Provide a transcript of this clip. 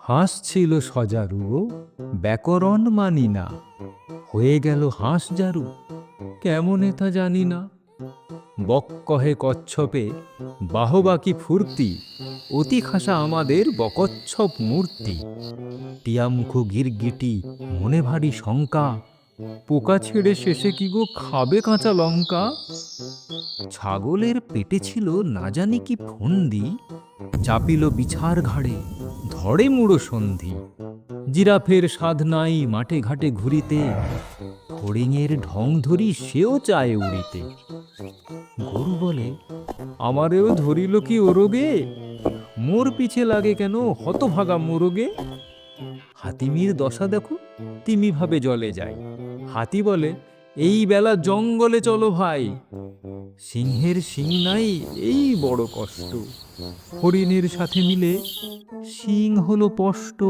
হাসছিল সজারু, ব্যাকরণ মানি না, হয়ে গেল হাঁস জারু, কেমনে তা জানি না। বক কহে কচ্ছপে, বাহবা কি ফুর্তি, অতি খাসা আমাদের বকচ্ছপ মূর্তি। টিয়ামুখো গিরগিটি, মনে ভারী শঙ্কা, পোকা ছেড়ে শেষে কি গো খাবে কাঁচা লঙ্কা। ছাগলের পেটে ছিল না জানি কি ফন্দি, চাপিল বিছার ঘাড়ে, ধরে মুড়ো সন্ধি। জিরাফের সাধ নাই মাঠে ঘাটে ঘুরিতে, ফড়িংয়ের ঢং ধরি সেও চায় উড়িতে। গরু বলে, আমারেও ধরিল কি ওরগে, মোর পিছে লাগে কেন হতভাগা মোরগে। হাতিমির দশা দেখো, তিমি ভাবে জলে যায়। হাতি বলে, এই বেলা জঙ্গলে চলো ভাই। সিংহের শিং নাই, এই বড় কষ্ট, হরিণের সাথে মিলে শিং হলো স্পষ্ট।